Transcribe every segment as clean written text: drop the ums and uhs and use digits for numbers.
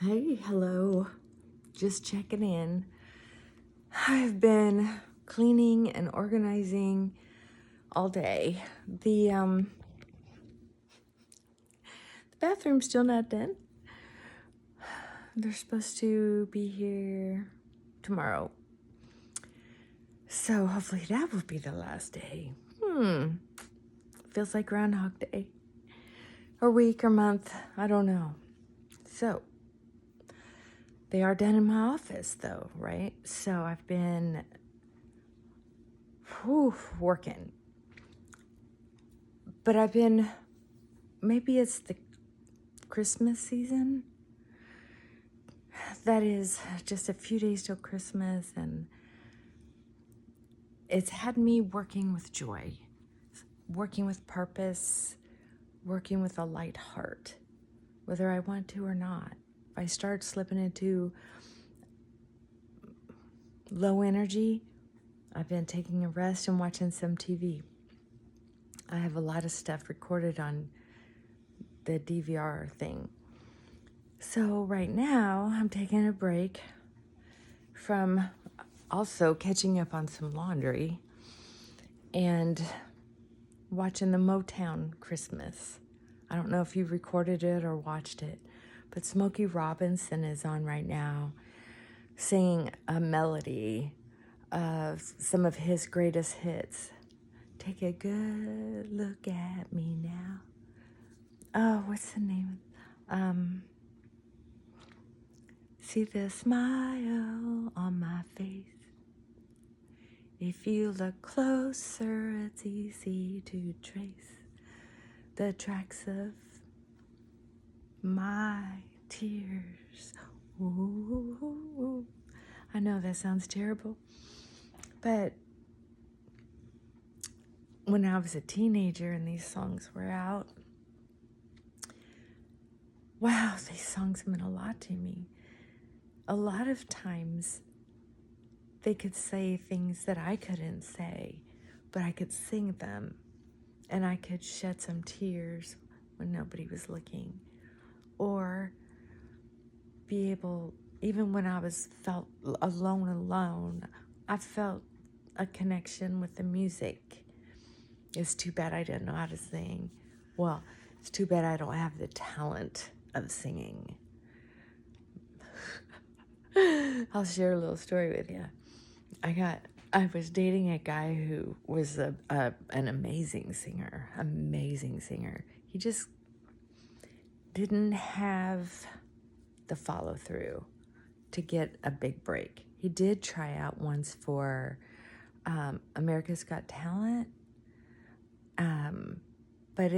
Hey, hello. Just checking in. I've been cleaning and organizing all day. The bathroom's still not done. They're supposed to be here tomorrow. So hopefully that will be the last day. Feels like Groundhog Day. Or week or month, I don't know. So they are done in my office though, right? So I've been working. But maybe it's the Christmas season. That is just a few days till Christmas, and it's had me working with joy, working with purpose, working with a light heart, whether I want to or not. If I start slipping into low energy, I've been taking a rest and watching some TV. I have a lot of stuff recorded on the DVR thing. So right now, I'm taking a break from also catching up on some laundry and watching the Motown Christmas. I don't know if you recorded it or watched it, but Smokey Robinson is on right now singing a melody of some of his greatest hits. Take a good look at me now. Oh, what's the name? See the smile on my face. If you look closer, it's easy to trace the tracks of my tears. Ooh. I know that sounds terrible, but when I was a teenager and these songs were out, wow, these songs meant a lot to me. A lot of times they could say things that I couldn't say, but I could sing them, and I could shed some tears when nobody was looking, or be able, even when I felt alone, I felt a connection with the music. It's too bad I didn't know how to sing. Well, it's too bad I don't have the talent of singing. I'll share a little story with you. I was dating a guy who was an amazing singer. He just didn't have the follow through to get a big break. He did try out once for America's Got Talent, but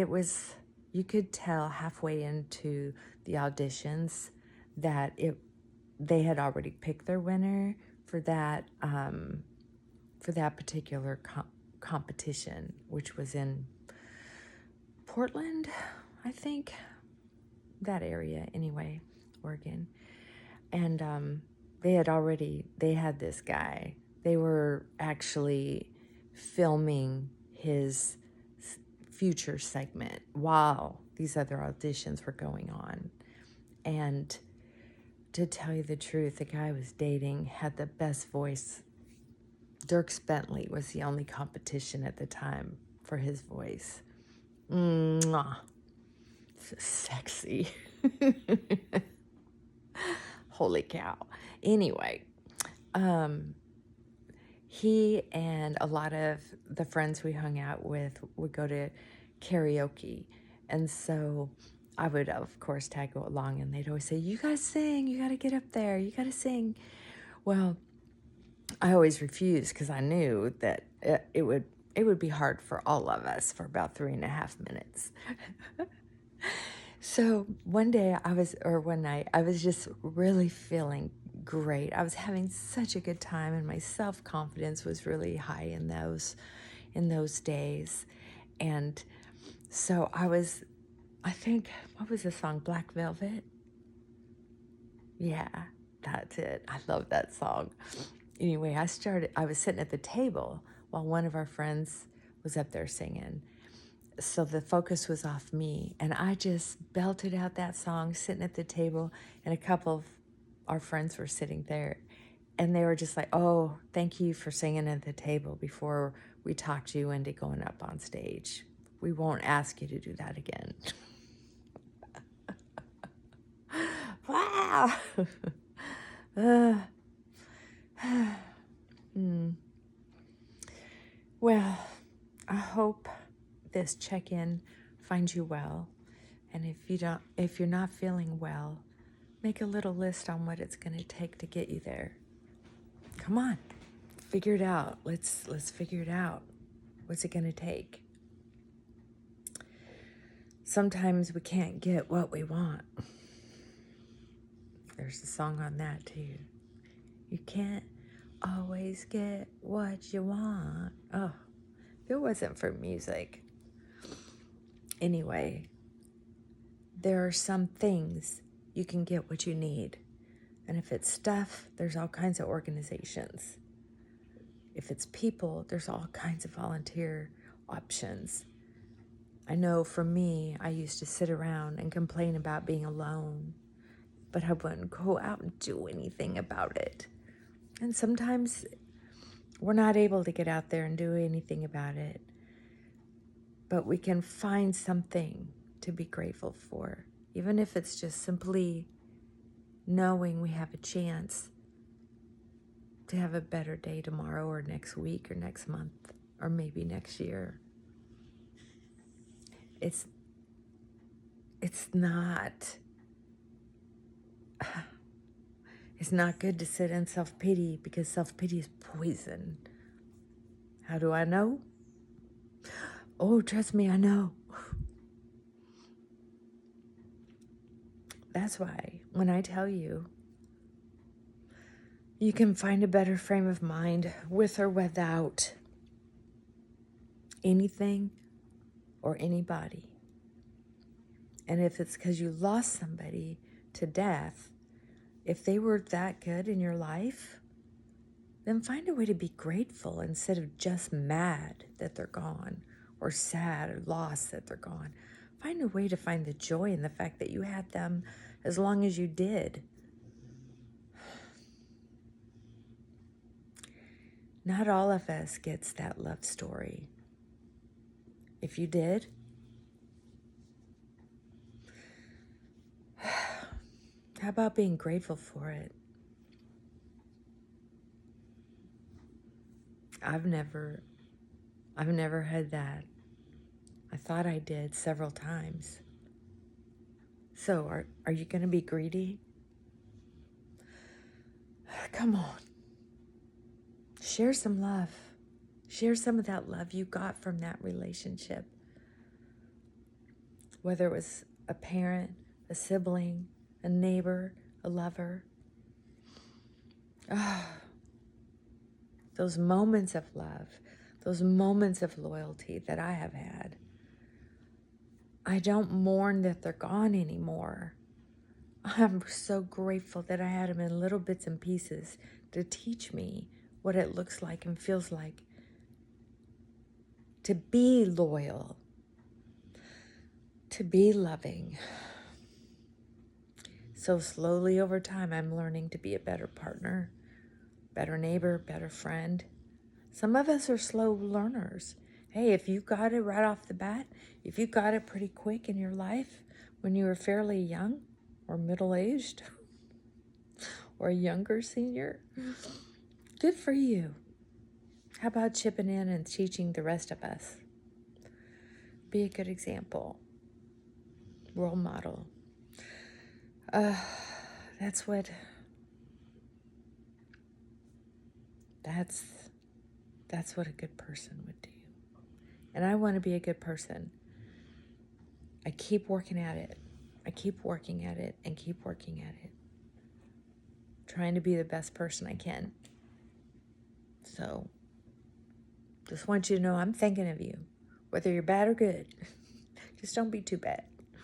you could tell halfway into the auditions that they had already picked their winner for that particular competition, which was in Portland, I think, that area anyway, Oregon. And they had this guy. They were actually filming his future segment while these other auditions were going on. And to tell you the truth, the guy I was dating had the best voice. Dierks Bentley was the only competition at the time for his voice. Mwah. Sexy. Holy cow. Anyway, he and a lot of the friends we hung out with would go to karaoke. And so I would, of course, tag along, and they'd always say, you gotta sing, you gotta get up there, you gotta sing. Well, I always refused because I knew that it would be hard for all of us for about 3.5 minutes. So one night, I was just really feeling great. I was having such a good time, and my self-confidence was really high in those days. And so I think, what was the song? Black Velvet? Yeah, that's it. I love that song. Anyway, I was sitting at the table while one of our friends was up there singing. so the focus was off me, and I just belted out that song sitting at the table, and a couple of our friends were sitting there, and they were just like, oh, thank you for singing at the table before we talked you into going up on stage. We won't ask you to do that again. Wow. Well, I hope this check-in finds you well. And if you're not feeling well, make a little list on what it's going to take to get you there. Come on, figure it out. Let's figure it out. What's it going to take? Sometimes we can't get what we want. There's a song on that too. You can't always get what you want. Oh, if it wasn't for music. Anyway, there are some things you can get what you need. And if it's stuff, there's all kinds of organizations. If it's people, there's all kinds of volunteer options. I know for me, I used to sit around and complain about being alone, but I wouldn't go out and do anything about it. And sometimes we're not able to get out there and do anything about it, but we can find something to be grateful for, even if it's just simply knowing we have a chance to have a better day tomorrow or next week or next month or maybe next year. It's not good to sit in self-pity, because self-pity is poison. How do I know? Oh, trust me, I know. That's why when I tell you, you can find a better frame of mind with or without anything or anybody. And if it's because you lost somebody to death, if they were that good in your life, then find a way to be grateful instead of just mad that they're gone, or sad or lost that they're gone. Find a way to find the joy in the fact that you had them as long as you did. Not all of us gets that love story. If you did, how about being grateful for it? I've never had that. I thought I did several times. So are you going to be greedy? Come on. Share some love. Share some of that love you got from that relationship. Whether it was a parent, a sibling, a neighbor, a lover. Those moments of love, those moments of loyalty that I have had. I don't mourn that they're gone anymore. I'm so grateful that I had them in little bits and pieces to teach me what it looks like and feels like to be loyal, to be loving. So slowly over time, I'm learning to be a better partner, better neighbor, better friend. Some of us are slow learners. Hey, if you got it right off the bat, if you got it pretty quick in your life when you were fairly young or middle-aged or a younger senior, good for you. How about chipping in and teaching the rest of us? Be a good example, role model. That's what a good person would do. And I want to be a good person. I keep working at it. I keep working at it and keep working at it. Trying to be the best person I can. So, just want you to know I'm thinking of you. Whether you're bad or good. Just don't be too bad.